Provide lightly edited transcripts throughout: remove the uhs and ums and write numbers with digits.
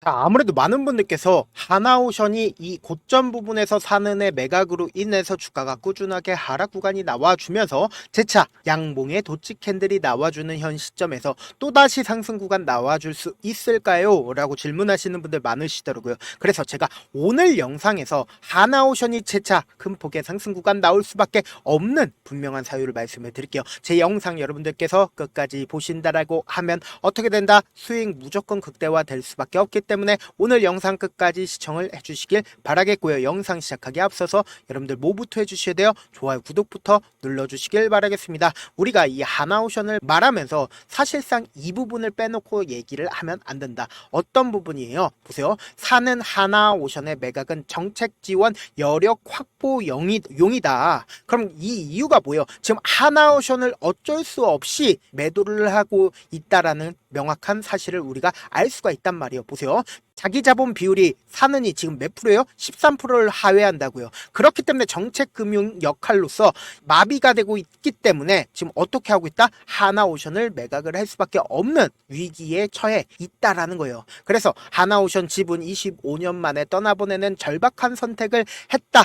자, 아무래도 많은 분들께서 하나오션이 이 고점 부분에서 사는 애 매각으로 인해서 주가가 꾸준하게 하락 구간이 나와주면서 재차 양봉의 도치 캔들이 나와주는 현 시점에서 또다시 상승 구간 나와줄 수 있을까요? 라고 질문하시는 분들 많으시더라고요. 그래서 제가 오늘 영상에서 하나오션이 재차 큰 폭의 상승 구간 나올 수밖에 없는 분명한 사유를 말씀을 드릴게요. 제 영상 여러분들께서 끝까지 보신다라고 하면 어떻게 된다? 수익 무조건 극대화 될 수밖에 없기 때문에 오늘 영상 끝까지 시청을 해주시길 바라겠고요. 영상 시작하기 앞서서 여러분들 뭐부터 해주셔야 돼요? 좋아요, 구독부터 눌러주시길 바라겠습니다. 우리가 이 하나오션을 말하면서 사실상 이 부분을 빼놓고 얘기를 하면 안 된다. 어떤 부분이에요? 보세요. 사는 하나오션의 매각은 정책 지원 여력 확보 용이다. 그럼 이 이유가 뭐예요? 지금 하나오션을 어쩔 수 없이 매도를 하고 있다라는 명확한 사실을 우리가 알 수가 있단 말이에요. 보세요. 자기 자본 비율이 사는이 지금 몇 프로예요? 13%를 하회한다고요. 그렇기 때문에 정책금융 역할로서 마비가 되고 있기 때문에 지금 어떻게 하고 있다? 하나오션을 매각을 할 수밖에 없는 위기에 처해 있다라는 거예요. 그래서 하나오션 지분 25년 만에 떠나보내는 절박한 선택을 했다.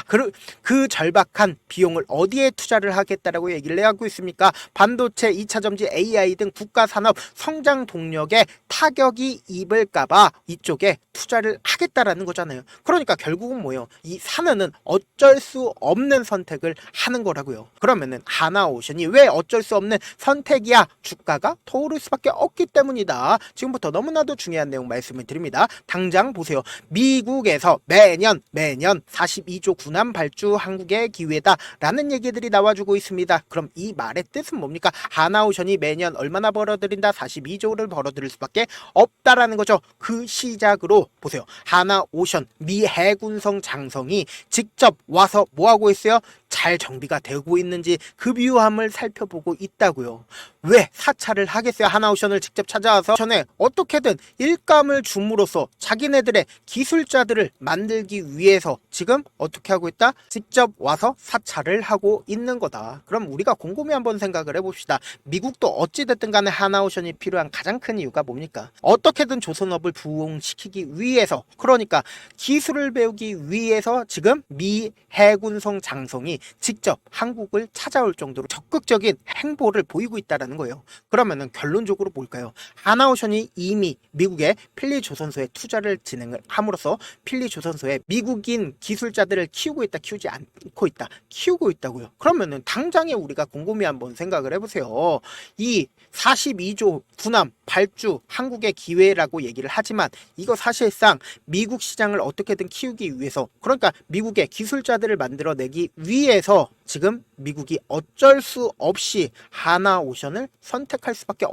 그 절박한 비용을 어디에 투자를 하겠다라고 얘기를 하고 있습니까? 반도체, 2차 전지, AI 등 국가 산업 성장 동력에 타격이 입을까봐 이쪽에 투자를 하겠다라는 거잖아요. 그러니까 결국은 뭐예요? 이 사느는 어쩔 수 없는 선택을 하는 거라고요. 그러면은 하나오션이 왜 어쩔 수 없는 선택이야? 주가가 더 오를 수밖에 없기 때문이다. 지금부터 너무나도 중요한 내용 말씀을 드립니다. 당장 보세요. 미국에서 매년 42조 군함 발주 한국의 기회다 라는 얘기들이 나와주고 있습니다. 그럼 이 말의 뜻은 뭡니까? 하나오션이 매년 얼마나 벌어들인다? 42조를 벌어들일 수밖에 없다라는 거죠. 그 시작으로 보세요. 하나오션 미 해군성 장성이 직접 와서 뭐하고 있어요? 잘 정비가 되고 있는지 급유함을 살펴보고 있다고요. 왜 사찰을 하겠어요? 하나오션을 직접 찾아와서 전에 어떻게든 일감을 줌으로써 자기네들의 기술자들을 만들기 위해서 지금 어떻게 하고 있다? 직접 와서 사찰을 하고 있는 거다. 그럼 우리가 곰곰이 한번 생각을 해봅시다. 미국도 어찌됐든 간에 하나오션이 필요한 가장 큰 이유가 뭡니까? 어떻게든 조선업을 부흥시키기 위해서, 그러니까 기술을 배우기 위해서 지금 미 해군성 장성이 직접 한국을 찾아올 정도로 적극적인 행보를 보이고 있다는 거예요. 그러면은 결론적으로 뭘까요? 하나오션이 이미 미국의 필리조선소에 투자를 진행을 함으로써 필리조선소에 미국인 기술자들을 키우고 있다, 키우지 않고 있다, 키우고 있다고요. 그러면은 당장에 우리가 곰곰이 한번 생각을 해보세요. 이 42조 군함 발주 한국의 기회라고 얘기를 하지만 이거 사실상 미국 시장을 어떻게든 키우기 위해서, 그러니까 미국의 기술자들을 만들어내기 위해서 지금 미국이 어쩔 수 없이 하나오션을 선택할 수밖에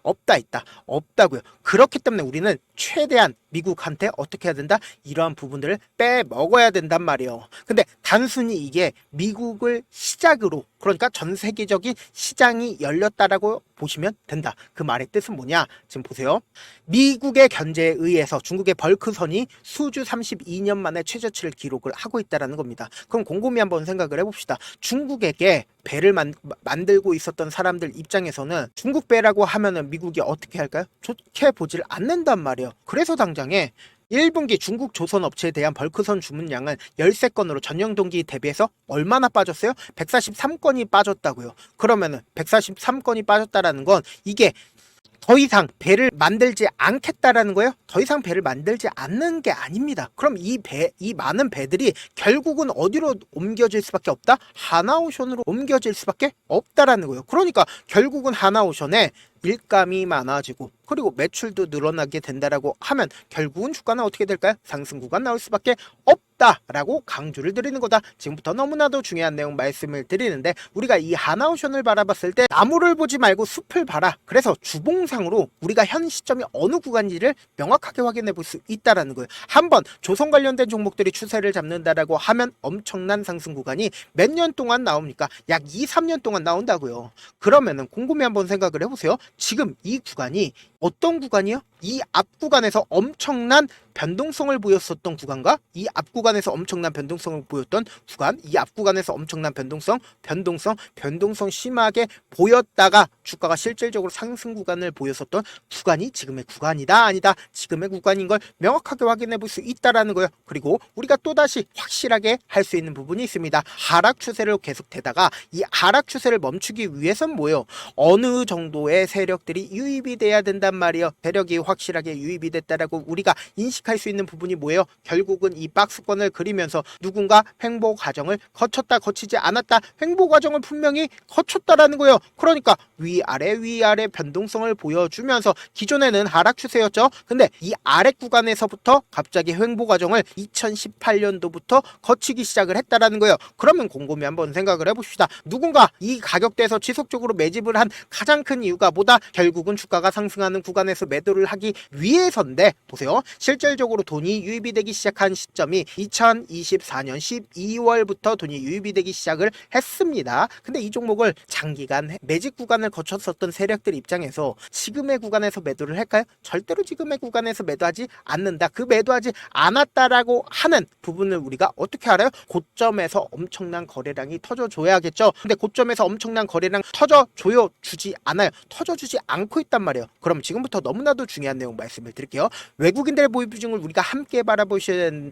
없다고요. 그렇기 때문에 우리는 최대한 미국한테 어떻게 해야 된다? 이러한 부분들을 빼먹어야 된단 말이에요. 근데 단순히 이게 미국을 시작으로, 그러니까 전 세계적인 시장이 열렸다라고 보시면 된다. 그 말의 뜻은 뭐냐? 지금 보세요. 미국의 견제에 의해서 중국의 벌크선이 수주 32년 만에 최저치를 기록을 하고 있다는 겁니다. 그럼 곰곰이 한번 생각을 해봅시다. 중국에게 배를 만들고 있었던 사람들 입장에서는 중국 배라고 하면은 미국이 어떻게 할까요? 좋게 보질 않는단 말이에요. 그래서 당장에 1분기 중국 조선 업체에 대한 벌크선 주문량은 13건으로 전년 동기 대비해서 얼마나 빠졌어요? 143건이 빠졌다고요. 그러면은 143건이 빠졌다라는 건 이게 더 이상 배를 만들지 않겠다라는 거예요? 더 이상 배를 만들지 않는 게 아닙니다. 그럼 이 많은 배들이 결국은 어디로 옮겨질 수밖에 없다? 하나오션으로 옮겨질 수밖에 없다라는 거예요. 그러니까 결국은 하나오션에 일감이 많아지고 그리고 매출도 늘어나게 된다라고 하면 결국은 주가는 어떻게 될까요? 상승 구간 나올 수밖에 없다라고 강조를 드리는 거다. 지금부터 너무나도 중요한 내용 말씀을 드리는데, 우리가 이 하나오션을 바라봤을 때 나무를 보지 말고 숲을 봐라. 그래서 주봉상으로 우리가 현 시점이 어느 구간인지를 명확하게 확인해 볼 수 있다라는 거예요. 한번 조선 관련된 종목들이 추세를 잡는다라고 하면 엄청난 상승 구간이 몇 년 동안 나옵니까? 약 2, 3년 동안 나온다고요. 그러면은 곰곰이 한번 생각을 해보세요. 지금 이 구간이 어떤 구간이요? 이 앞 구간에서 엄청난 변동성을 보였었던 구간과 이 앞 구간에서 엄청난 변동성을 보였던 구간, 이 앞 구간에서 엄청난 변동성 심하게 보였다가 주가가 실질적으로 상승 구간을 보였었던 구간이 지금의 구간이다 아니다, 지금의 구간인 걸 명확하게 확인해 볼 수 있다라는 거예요. 그리고 우리가 또다시 확실하게 할 수 있는 부분이 있습니다. 하락 추세를 계속되다가 이 하락 추세를 멈추기 위해서는 뭐예요? 어느 정도의 세력들이 유입이 돼야 된단 말이에요. 세력이 확실하게 유입이 됐다라고 우리가 인식할 수 있는 부분이 뭐예요? 결국은 이 박스권을 그리면서 누군가 횡보 과정을 거쳤다, 거치지 않았다, 횡보 과정을 분명히 거쳤다라는 거예요. 그러니까 위아래 변동성을 보여주면서 기존에는 하락 추세였죠. 근데 이 아래 구간에서부터 갑자기 횡보 과정을 2018년도부터 거치기 시작을 했다라는 거예요. 그러면 곰곰이 한번 생각을 해봅시다. 누군가 이 가격대에서 지속적으로 매집을 한 가장 큰 이유가 뭐다? 결국은 주가가 상승하는 구간에서 매도를 하기 위해서인데, 보세요. 실질적으로 돈이 유입이 되기 시작한 시점이 2024년 12월부터 돈이 유입이 되기 시작을 했습니다. 근데 이 종목을 장기간 매집 구간을 거쳤었던 세력들 입장에서 지금의 구간에서 매도를 할까요? 절대로 지금의 구간에서 매도하지 않는다. 그 매도하지 않았다라고 하는 부분을 우리가 어떻게 알아요? 고점에서 엄청난 거래량이 터져줘야겠죠. 근데 고점에서 엄청난 거래량 터져주지 않아요. 터져주지 않고 있단 말이에요. 그럼 지금부터 너무나도 중요한 내용 말씀을 드릴게요. 외국인들의 보유 비중을 우리가 함께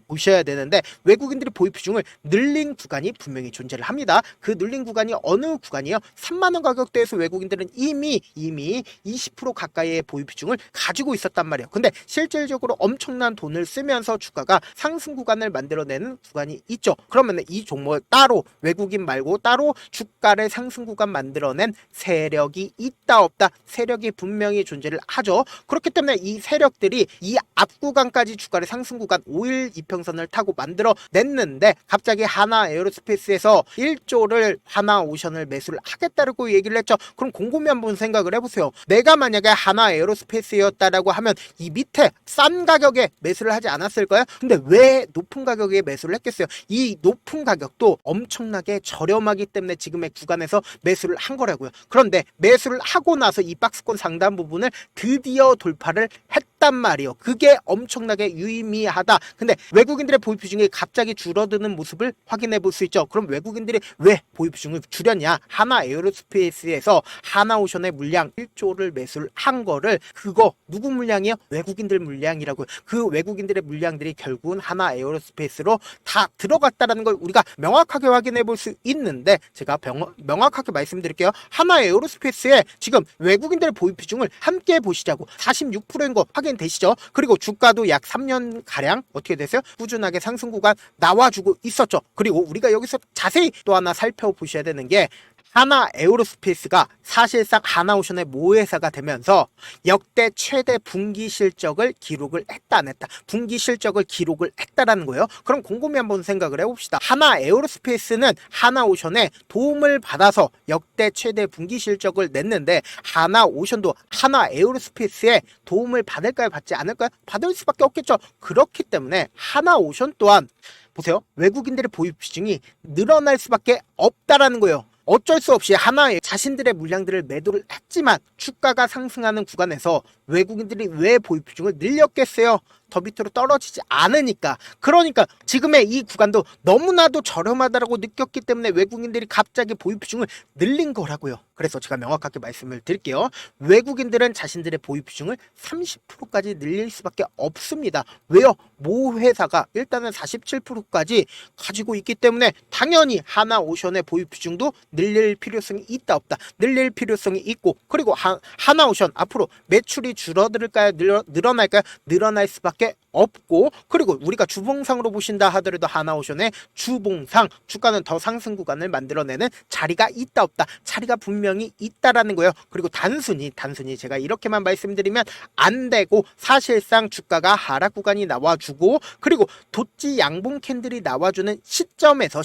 보셔야 되는데, 외국인들의 보유 비중을 늘린 구간이 분명히 존재를 합니다. 그 늘린 구간이 어느 구간이요? 3만원 가격대에서 외국인들은 이미 20% 가까이의 보유 비중을 가지고 있었단 말이에요. 근데 실질적으로 엄청난 돈을 쓰면서 주가가 상승 구간을 만들어내는 구간이 있죠. 그러면 이 종목을 따로, 외국인 말고 따로 주가를 상승 구간 만들어낸 세력이 있다 없다? 세력이 분명히 존재를 하죠. 그렇기 때문에 이 세력들이 이 앞 구간까지 주가를 상승 구간 5일 이평선을 타고 만들어냈는데, 갑자기 하나 에어로스페이스에서 1조를 하나오션을 매수를 하겠다고 얘기를 했죠. 그럼 곰곰이 한번 생각을 해보세요. 내가 만약에 하나 에어로스페이스였다라고 하면 이 밑에 싼 가격에 매수를 하지 않았을까요? 근데 왜 높은 가격에 매수를 했겠어요? 이 높은 가격도 엄청나게 저렴하기 때문에 지금의 구간에서 매수를 한 거라고요. 그런데 매수를 하고 나서 이 박스권 상단 부분을 드디어 돌파를 했단 말이에요. 그게 엄청나게 유의미하다. 근데 외국인들의 보유 비중이 갑자기 줄어드는 모습을 확인해 볼 수 있죠. 그럼 외국인들이 왜 보유 비중을 줄였냐? 하나 에어로스페이스에서 하나오션의 물량 1조를 매수를 한 거를, 그거 누구 물량이요? 외국인들 물량이라고요. 그 외국인들의 물량들이 결국은 하나 에어로스페이스로 다 들어갔다라는 걸 우리가 명확하게 확인해 볼 수 있는데, 제가 명확하게 말씀드릴게요. 하나 에어로스페이스에 지금 외국인들의 보유 비중을 함께 보시자고. 46%인 거 확인되시죠? 그리고 주가도 약 3년 가량 어떻게 됐어요? 꾸준하게 상승 구간 나와주고 있었죠. 그리고 우리가 여기서 자세히 또 하나 살펴보셔야 되는 게, 하나 에어로스페이스가 사실상 하나오션의 모회사가 되면서 역대 최대 분기 실적을 기록을 했다 안 했다? 분기 실적을 기록을 했다라는 거예요. 그럼 곰곰이 한번 생각을 해봅시다. 하나 에어로스페이스는 하나오션의 도움을 받아서 역대 최대 분기 실적을 냈는데, 하나오션도 하나 에어로스페이스의 도움을 받을까요? 받지 않을까요? 받을 수밖에 없겠죠. 그렇기 때문에 하나오션 또한 보세요. 외국인들의 보유 비중이 늘어날 수밖에 없다라는 거예요. 어쩔 수 없이 하나의 자신들의 물량들을 매도를 했지만 주가가 상승하는 구간에서 외국인들이 왜 보유 비중을 늘렸겠어요? 더 밑으로 떨어지지 않으니까. 그러니까 지금의 이 구간도 너무나도 저렴하다고 느꼈기 때문에 외국인들이 갑자기 보유 비중을 늘린 거라고요. 그래서 제가 명확하게 말씀을 드릴게요. 외국인들은 자신들의 보유 비중을 30%까지 늘릴 수밖에 없습니다. 왜요? 모 회사가 일단은 47%까지 가지고 있기 때문에 당연히 하나오션의 보유 비중도 늘릴 필요성이 있다 없다? 늘릴 필요성이 있고, 그리고 하나오션 앞으로 매출이 줄어들까요? 늘어날까요? 늘어날 수밖에 없고, 그리고 우리가 주봉상으로 보신다 하더라도 하나오션의 주봉상 주가는 더 상승 구간을 만들어내는 자리가 있다 없다? 자리가 분명히 있다라는 거예요. 그리고 단순히 제가 이렇게만 말씀드리면 안 되고, 사실상 주가가 하락 구간이 나와주고, 그리고 도지 양봉 캔들이 나와주는 시점에서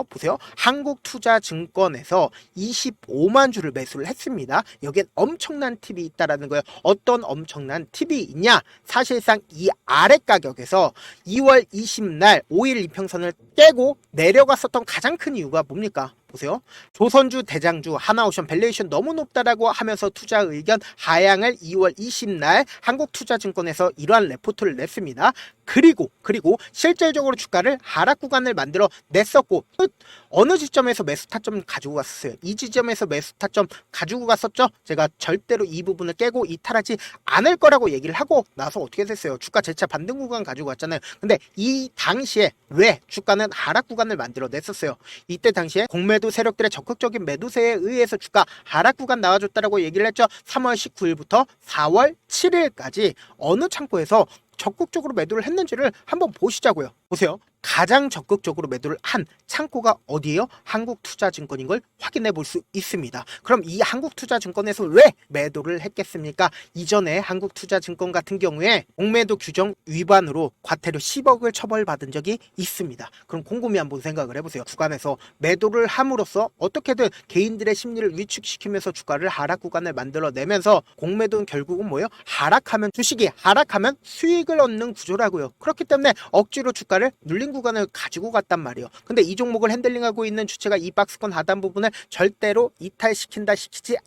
보세요. 한국투자증권에서 25만 주를 매수를 했습니다. 여기엔 엄청난 팁이 있다라는 거예요. 어떤 엄청난 팁이 있냐? 사실상 이 아래 가격에서 2월 20날 5일 이평선을 깨고 내려갔었던 가장 큰 이유가 뭡니까? 보세요. 조선주, 대장주, 하나오션 밸류에이션 너무 높다라고 하면서 투자 의견 하향을 2월 20날 한국투자증권에서 이러한 레포트를 냈습니다. 그리고 실질적으로 주가를 하락 구간을 만들어 냈었고, 어느 지점에서 매수 타점 가지고 갔었어요. 이 지점에서 매수 타점 가지고 갔었죠. 제가 절대로 이 부분을 깨고 이탈하지 않을 거라고 얘기를 하고 나서 어떻게 됐어요? 주가 재차 반등 구간 가지고 갔잖아요. 근데 이 당시에 왜 주가는 하락 구간을 만들어 냈었어요? 이때 당시에 공매도 세력들의 적극적인 매도세에 의해서 주가 하락 구간 나와줬다라고 얘기를 했죠. 3월 19일부터 4월 7일까지 어느 창고에서 적극적으로 매도를 했는지를 한번 보시자고요. 보세요. 가장 적극적으로 매도를 한 창고가 어디예요? 한국투자증권인 걸 확인해 볼 수 있습니다. 그럼 이 한국투자증권에서 왜 매도를 했겠습니까? 이전에 한국투자증권 같은 경우에 공매도 규정 위반으로 과태료 10억을 처벌받은 적이 있습니다. 그럼 곰곰이 한번 생각을 해보세요. 구간에서 매도를 함으로써 어떻게든 개인들의 심리를 위축시키면서 주가를 하락 구간을 만들어내면서 공매도는 결국은 뭐예요? 하락하면 주식이 하락하면 수익을 얻는 구조라고요. 그렇기 때문에 억지로 주가를 눌린 구간을 가지고 갔단 말이에요. 근데 이 종목을 핸들링하고 있는 주체가 이 박스권 하단 부분을 절대로 이탈시킨다, 시키지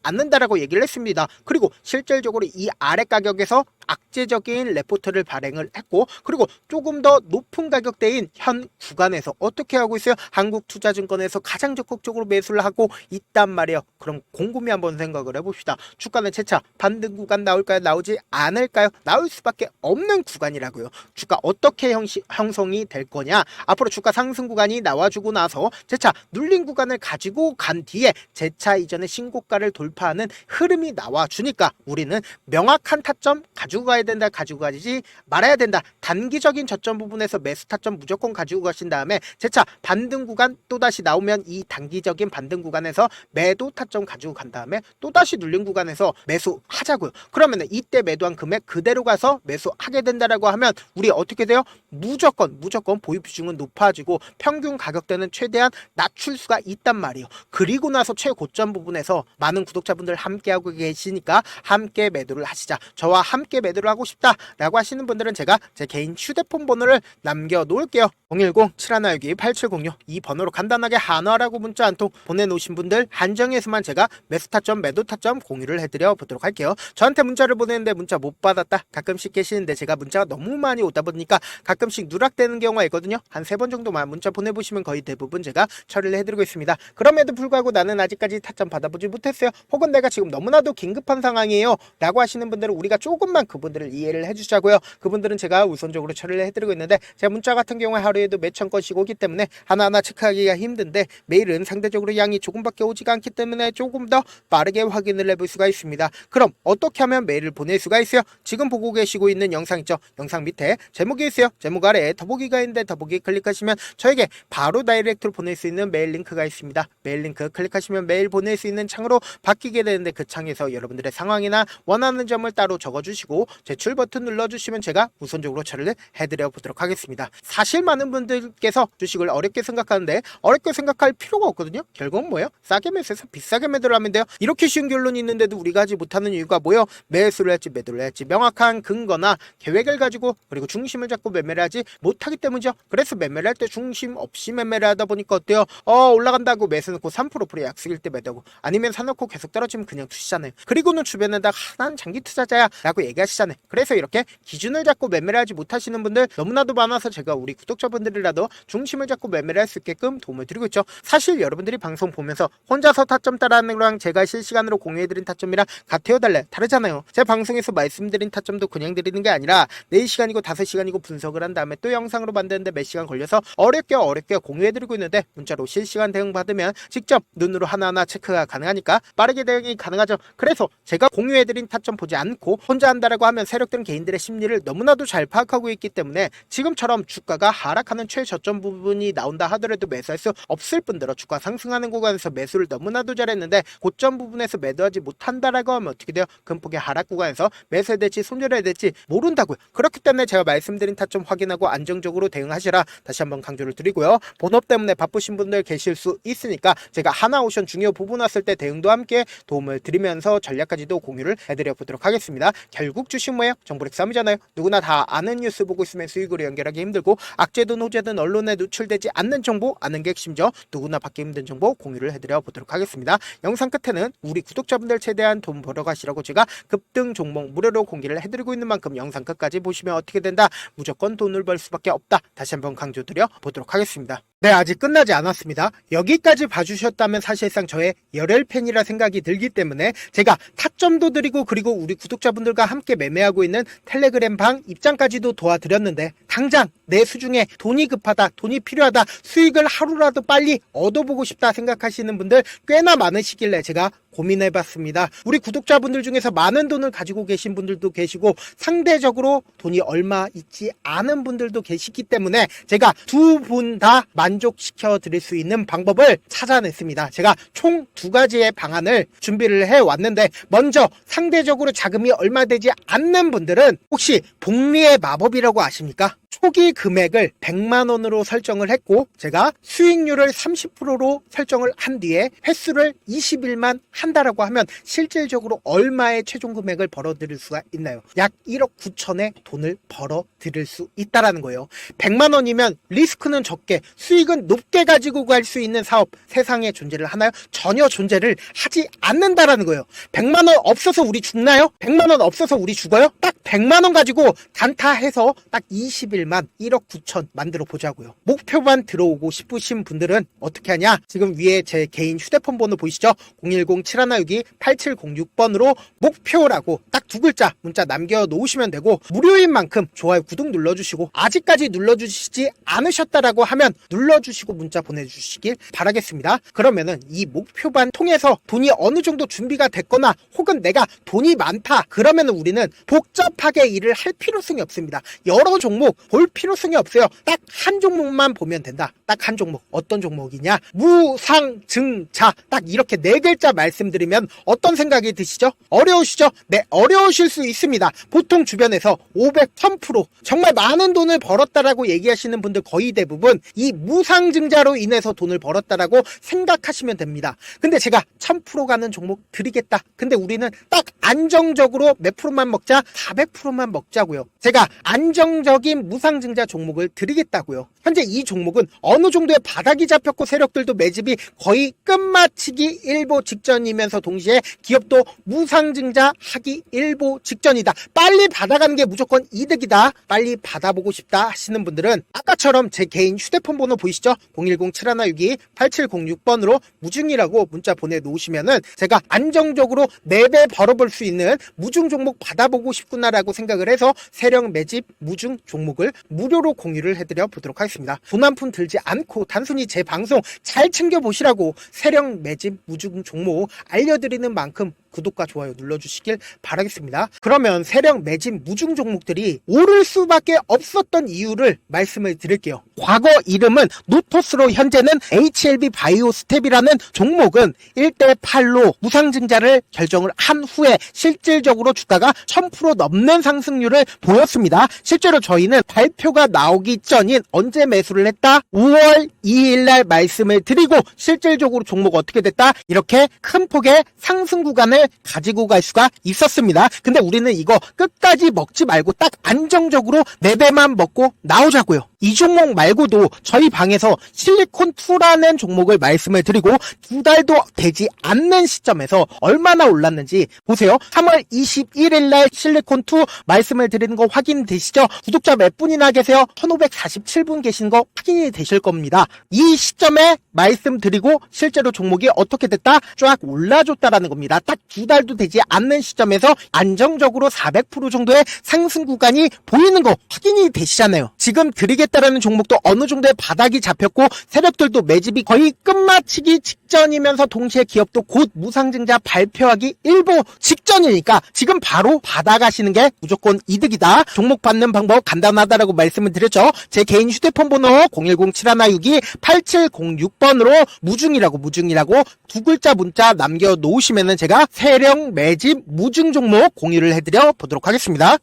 않는다라고 얘기를 했습니다. 그리고 실질적으로 이 아래 가격에서 악재적인 레포트를 발행을 했고, 그리고 조금 더 높은 가격대인 현 구간에서 어떻게 하고 있어요? 한국투자증권에서 가장 적극적으로 매수를 하고 있단 말이에요. 그럼 곰곰이 한번 생각을 해봅시다. 주가는 재차 반등 구간 나올까요? 나오지 않을까요? 나올 수밖에 없는 구간이라고요. 주가 어떻게 형성이 될 거냐? 앞으로 주가 상승 구간이 나와주고 나서 재차 눌린 구간을 가지고 간 뒤에 재차 이전에 신고가를 돌파하는 흐름이 나와주니까 우리는 명확한 타점 가지고 가야 된다, 가지고 가지 말아야 된다. 단기적인 저점 부분에서 매수 타점 무조건 가지고 가신 다음에 재차 반등 구간 또다시 나오면 이 단기적인 반등 구간에서 매도 타점 가지고 간 다음에 또다시 눌린 구간에서 매수하자고요. 그러면 이때 매도한 금액 그대로 가서 매수하게 된다라고 하면 우리 어떻게 돼요? 무조건 보유 비중은 높아지고 평균 가격대는 최대한 낮출 수가 있단 말이에요. 그리고 나서 최고점 부분에서 많은 구독자분들 함께하고 계시니까 함께 매도를 하시자. 저와 함께 매도를 하고 싶다라고 하시는 분들은 제가 제 개인 휴대폰 번호를 남겨놓을게요. 010-7162-8706 이 번호로 간단하게 한화라고 문자 한 통 보내놓으신 분들 한정해서만 제가 매수 타점, 매도 타점 공유를 해드려 보도록 할게요. 저한테 문자를 보내는데 문자 못 받았다 가끔씩 계시는데 제가 문자가 너무 많이 오다 보니까 가끔씩 누락되는 경우가 있거든요. 한 3번 정도만 문자 보내보시면 거의 대부분 제가 처리를 해드리고 있습니다. 그럼에도 불구하고 나는 아직까지 타점 받아보지 못했어요. 혹은 내가 지금 너무나도 긴급한 상황이에요 라고 하시는 분들은 우리가 조금만 그분들을 이해를 해주자고요. 그분들은 제가 우선적으로 처리를 해드리고 있는데 제 문자 같은 경우에 하루에도 몇천 건씩 오기 때문에 하나하나 체크하기가 힘든데 메일은 상대적으로 양이 조금밖에 오지가 않기 때문에 조금 더 빠르게 확인을 해볼 수가 있습니다. 그럼 어떻게 하면 메일을 보낼 수가 있어요? 지금 보고 계시고 있는 영상 있죠? 영상 밑에 제목이 있어요. 제목 아래에 더보기가 있는데 더보기 클릭하시면 저에게 바로 다이렉트로 보낼 수 있는 메일 링크가 있습니다. 메일 링크 클릭하시면 메일 보낼 수 있는 창으로 바뀌게 되는데 그 창에서 여러분들의 상황이나 원하는 점을 따로 적어주시고 제출 버튼 눌러주시면 제가 우선적으로 처리를 해드려 보도록 하겠습니다. 사실 많은 분들께서 주식을 어렵게 생각하는데 어렵게 생각할 필요가 없거든요. 결국은 뭐예요? 싸게 매수해서 비싸게 매도를 하면 돼요. 이렇게 쉬운 결론이 있는데도 우리가 하지 못하는 이유가 뭐예요? 매수를 할지 매도를 할지 명확한 근거나 계획을 가지고 그리고 중심을 잡고 매매를 하지 못하기 때문이죠. 그래서 매매를 할 때 중심 없이 매매를 하다 보니까 어때요? 올라간다고 매수 넣고 3% 약속일 때 매도하고 아니면 사놓고 계속 떨어지면 그냥 투시잖아요. 그리고는 주변에다가 난 장기 투자자야 라고 얘기하시잖아요. 그래서 이렇게 기준을 잡고 매매를 하지 못하시는 분들 너무나도 많아서 제가 우리 구독자분들이라도 중심을 잡고 매매를 할 수 있게끔 도움을 드리고 있죠. 사실 여러분들이 방송 보면서 혼자서 타점 따라하는 거랑 제가 실시간으로 공유해드린 타점이랑 같아요, 달라요? 다르잖아요. 제 방송에서 말씀드린 타점도 그냥 드리는 게 아니라 4시간이고 5시간이고 분석을 한 다음에 또 영상으로 만드는데 몇 시간 걸려서 어렵게 공유해드리고 있는데 문자로 실시간 대응 받으면 직접 눈으로 하나하나 체크가 가능하니까 빠르게 대응이 가능하죠. 그래서 제가 공유해드린 타점 보지 않고 혼자 한다라고 하면 세력들은 개인들의 심리를 너무나도 잘 파악하고 있기 때문에 지금처럼 주가가 하락하는 최저점 부분이 나온다 하더라도 매수할 수 없을 뿐더러 주가 상승하는 구간에서 매수를 너무나도 잘했는데 고점 부분에서 매도하지 못한다라고 하면 어떻게 돼요? 금폭의 하락 구간에서 매수해야 될지 손절해야 될지 모른다고요. 그렇기 때문에 제가 말씀드린 타점 확인하고 안정적으로 대응하시라 다시 한번 강조를 드리고요. 본업 때문에 바쁘신 분들 계실 수 있으니까 제가 하나오션 중요 부분 왔을 때 대응도 함께 도움을 드리면서 전략까지도 공유를 해드려 보도록 하겠습니다. 결국 주식 뭐예요? 정보력 싸움이잖아요. 누구나 다 아는 뉴스 보고 있으면 수익으로 연결하기 힘들고 악재든 호재든 언론에 노출되지 않는 정보 아는 게 핵심이죠. 누구나 받기 힘든 정보 공유를 해드려 보도록 하겠습니다. 영상 끝에는 우리 구독자분들 최대한 돈 벌어가시라고 제가 급등 종목 무료로 공개를 해드리고 있는 만큼 영상 끝까지 보시면 어떻게 된다? 무조건 돈을 벌 수밖에 없다. 다시 한번 강조드려 보도록 하겠습니다. 네, 아직 끝나지 않았습니다. 여기까지 봐주셨다면 사실상 저의 열혈팬이라 생각이 들기 때문에 제가 타점도 드리고 그리고 우리 구독자분들과 함께 매매하고 있는 텔레그램 방 입장까지도 도와드렸는데 당장 내 수중에 돈이 급하다, 돈이 필요하다, 수익을 하루라도 빨리 얻어보고 싶다 생각하시는 분들 꽤나 많으시길래 제가 고민해봤습니다. 우리 구독자분들 중에서 많은 돈을 가지고 계신 분들도 계시고 상대적으로 돈이 얼마 있지 않은 분들도 계시기 때문에 제가 두 분 다 만족시켜 드릴 수 있는 방법을 찾아냈습니다. 제가 총 두 가지의 방안을 준비를 해왔는데 먼저 상대적으로 자금이 얼마 되지 않는 분들은 혹시 복리의 마법이라고 아십니까? 초기 금액을 100만원으로 설정을 했고 제가 수익률을 30%로 설정을 한 뒤에 횟수를 20일만 한다라고 하면 실질적으로 얼마의 최종 금액을 벌어들일 수가 있나요? 약 1억 9천의 돈을 벌어들일 수 있다라는 거예요. 100만원이면 리스크는 적게 수익은 높게 가지고 갈 수 있는 사업 세상에 존재를 하나요? 전혀 존재를 하지 않는다라는 거예요. 100만원 없어서 우리 죽나요? 100만원 없어서 우리 죽어요? 딱 100만원 가지고 단타해서 딱 20일만 1억 9천 만들어 보자고요. 목표만 들어오고 싶으신 분들은 어떻게 하냐? 지금 위에 제 개인 휴대폰 번호 보이시죠? 010-7162-8706번으로 목표라고 딱 두 글자 문자 남겨 놓으시면 되고 무료인 만큼 좋아요 구독 눌러주시고 아직까지 눌러주시지 않으셨다라고 하면 눌러주시고 문자 보내주시길 바라겠습니다. 그러면은 이 목표반 통해서 돈이 어느 정도 준비가 됐거나 혹은 내가 돈이 많다 그러면은 우리는 복잡하게 일을 할 필요성이 없습니다. 여러 종목 볼 필요성이 없어요. 딱 한 종목만 보면 된다. 딱 한 종목. 어떤 종목이냐? 무상증자. 딱 이렇게 네 글자 말씀드리면 어떤 생각이 드시죠? 어려우시죠? 네, 어려우실 수 있습니다. 보통 주변에서 500, 1000% 정말 많은 돈을 벌었다라고 얘기하시는 분들 거의 대부분 이 무상증자로 인해서 돈을 벌었다라고 생각하시면 됩니다. 근데 제가 1000% 가는 종목 드리겠다. 근데 우리는 딱 안정적으로 몇 프로만 먹자? 400%만 먹자고요. 제가 안정적인 무상증자 종목을 드리겠다고요. 현재 이 종목은 어느 정도의 바닥이 잡혔고 세력들도 매집이 거의 끝마치기 일보 직전이면서 동시에 기업도 무상증자 하기 일보 직전이다. 빨리 받아가는 게 무조건 이득이다. 빨리 받아보고 싶다 하시는 분들은 아까처럼 제 개인 휴대폰 번호 보이시죠? 010-7162-8706번으로 무중이라고 문자 보내놓으시면은 제가 안정적으로 4배 벌어볼 수 있는 무중 종목 받아보고 싶구나라고 생각을 해서 세력 매집 무중 종목을 무료로 공유를 해드려 보도록 하겠습니다. 돈 한 푼 들지 않고 단순히 제 방송 잘 챙겨보시라고 세력 매집 무중 종목 알려드리는 만큼 구독과 좋아요 눌러주시길 바라겠습니다. 그러면 세력 매집 무중 종목들이 오를 수밖에 없었던 이유를 말씀을 드릴게요. 과거 이름은 노토스로 현재는 HLB 바이오스텝이라는 종목은 1대8로 무상증자를 결정을 한 후에 실질적으로 주가가 1000% 넘는 상승률을 보였습니다. 실제로 저희는 발표가 나오기 전인 언제 매수를 했다? 5월 2일날 말씀을 드리고 실질적으로 종목 어떻게 됐다? 이렇게 큰 폭의 상승 구간을 가지고 갈 수가 있었습니다. 근데 우리는 이거 끝까지 먹지 말고 딱 안정적으로 4배만 먹고 나오자고요. 이 종목 말고도 저희 방에서 실리콘2라는 종목을 말씀을 드리고 2달도 되지 않는 시점에서 얼마나 올랐는지 보세요. 3월 21일 날 실리콘2 말씀을 드리는 거 확인되시죠? 구독자 몇 분이나 계세요? 1547분 계신 거 확인이 되실 겁니다. 이 시점에 말씀드리고 실제로 종목이 어떻게 됐다? 쫙 올라줬다라는 겁니다. 딱 2달도 되지 않는 시점에서 안정적으로 400% 정도의 상승 구간이 보이는 거 확인이 되시잖아요. 지금 드리겠다라는 종목도 어느 정도의 바닥이 잡혔고 세력들도 매집이 거의 끝마치기 직전이면서 동시에 기업도 곧 무상증자 발표하기 일보 직전이니까 지금 바로 받아가시는 게 무조건 이득이다. 종목 받는 방법 간단하다라고 말씀을 드렸죠. 제 개인 휴대폰 번호 010-7162-8706번으로 무중이라고 두 글자 문자 남겨놓으시면은 제가 세력 매집 무중 종목 공유를 해드려 보도록 하겠습니다.